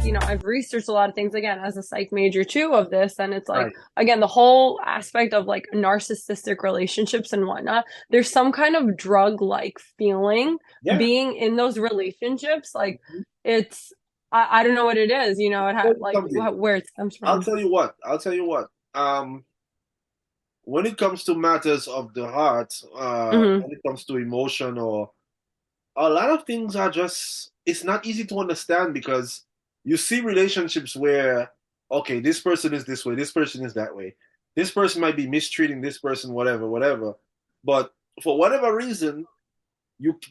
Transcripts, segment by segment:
like, I've researched a lot of things again as a psych major too of this. And it's like, Right. again, the whole aspect of like narcissistic relationships and whatnot, there's some kind of drug-like feeling Yeah. being in those relationships. Like it's, I don't know what it is, Tell you like something. where it comes I'll from. tell you what. I'll tell you what. When it comes to matters of the heart, Hmm. when it comes to emotion, or a lot of things are just, it's not easy to understand because you see relationships where, okay, this person is this way, this person is that way, this person might be mistreating this person, whatever, whatever. But for whatever reason,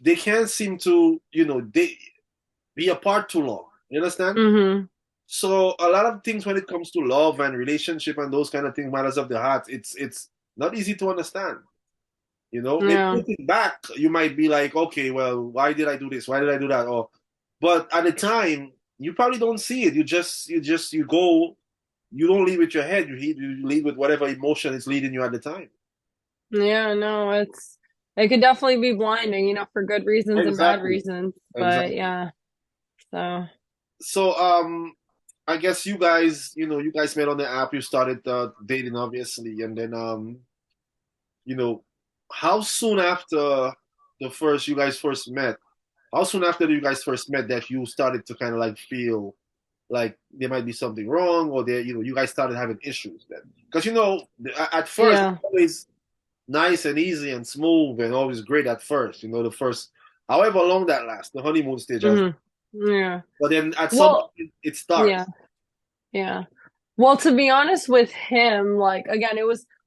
they can't seem to, they be apart too long. You understand? Hmm. So a lot of things when it comes to love and relationship and those kind of things, matters of the heart, it's not easy to understand. Maybe Yeah. looking back, you might be like, okay, well, why did I do this? Why did I do that? Or, but at the time, you probably don't see it. You go, you don't lead with your head. You lead with whatever emotion is leading you at the time. Yeah, no, it could definitely be blinding, for good reasons and bad Exactly. reasons. But Exactly. yeah, so So, I guess you guys met on the app. You started dating, obviously, and then, you know, how soon after you guys first met? How soon after you guys first met that you started to kind of like feel like there might be something wrong, or you guys started having issues then? Because at first it's yeah. always nice and easy and smooth and always great at first. The first, however long that lasts, the honeymoon stage, Hmm. Yeah. but then at some Well, point it yeah, starts. yeah. Well, to be honest with him, like again,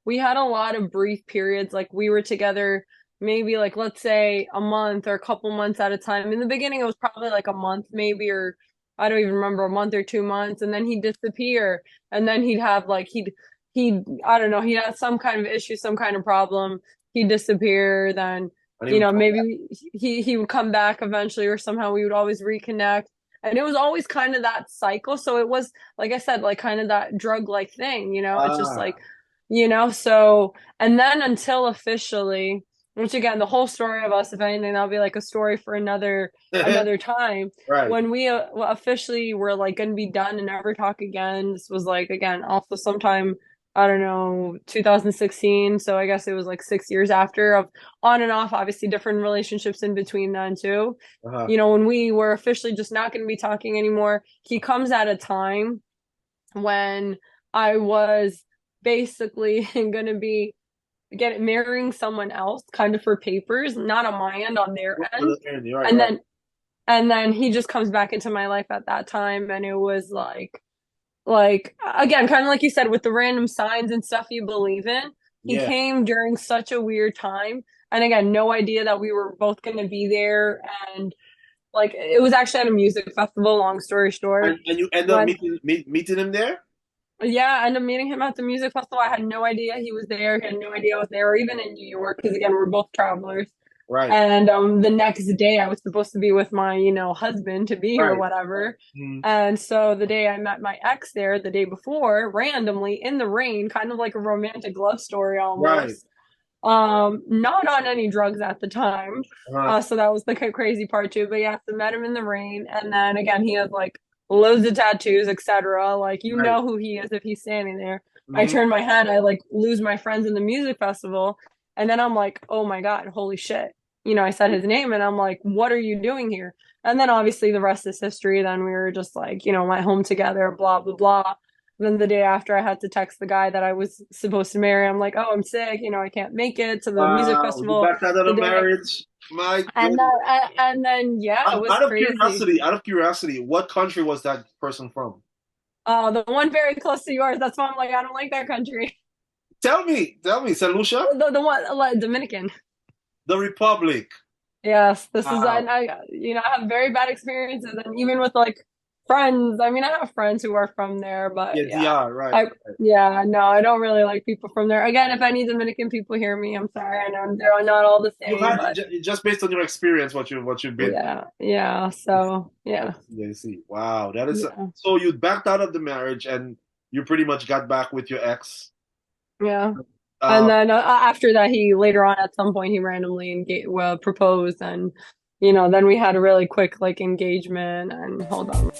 we had a lot of brief periods. Like we were together maybe like let's say a month or a couple months at a time. In the beginning, it was probably like a month maybe, or I don't even remember, a month or 2 months, and then he'd disappear. And then he'd have like he'd I don't know, he'd have some kind of issue, some kind of problem. He'd disappear, then And he would come back. maybe he would come back eventually, or somehow we would always reconnect. And it was always kind of that cycle. So it was, like I said, like kind of that drug like thing, it's just like, Ah, so, and then until officially, which again, the whole story of us, if anything, that'll be like a story for another time. right. When we officially were like going to be done and never talk again, this was like, again, also sometime, I don't know, 2016. So I guess it was like 6 years after of on and off, obviously different relationships in between then too. Uh-huh. When we were officially just not going to be talking anymore, he comes at a time when I was basically going to be marrying someone else kind of for papers, not on my end, on their end. Right, And right. then he just comes back into my life at that time, and it was like again, kind of like you said, with the random signs and stuff you believe in. He Yeah. came during such a weird time, and again, no idea that we were both going to be there. And like it was actually at a music festival, long story short. And you end up When meeting him there? Yeah, I ended up meeting him at the music festival. I had no idea he was there. He had no idea I was there, or even in New York, because again, we're both travelers. Right. And the next day I was supposed to be with my, husband to be or Right. whatever. Mm. And so the day I met my ex there, the day before, randomly in the rain, kind of like a romantic love story Right. almost. Not on any drugs at the time. Uh-huh. So that was the crazy part too. But yeah, so met him in the rain, and then again, he has like loads of tattoos, etc. Like you Right. know who he is if he's standing there. I Hmm. turn my head, I like lose my friends in the music festival, and then I'm like, oh my God, holy shit. I said his name, and I'm like, what are you doing here? And then obviously the rest is history. Then we were just like, went home together, blah blah blah. Then the day after, I had to text the guy that I was supposed to marry. I'm like, oh, I'm sick. I can't make it to the music Wow. You festival backed out of the the day. marriage? My And goodness. then yeah, it was crazy. Out of curiosity, what country was that person from? Oh, the one very close to yours. That's why I'm like, I don't like that country. Tell me, St. Lucia? The one like, Dominican. The Republic. Yes, this is Wow. I have very bad experiences, and even with like friends. I mean, I have friends who are from there, but Yeah, yeah, DR, right. I yeah, no, I don't really like people from there. Again, if any Dominican people hear me, I'm sorry. I know they're not all the You same, had but just based on your experience, what you've been yeah, yeah. So yeah, through. I see. Wow, that is yeah, so you backed out of the marriage and you pretty much got back with your ex. yeah. And Uh, then after that, he later on at some point he randomly proposed, and then we had a really quick like engagement. And hold on.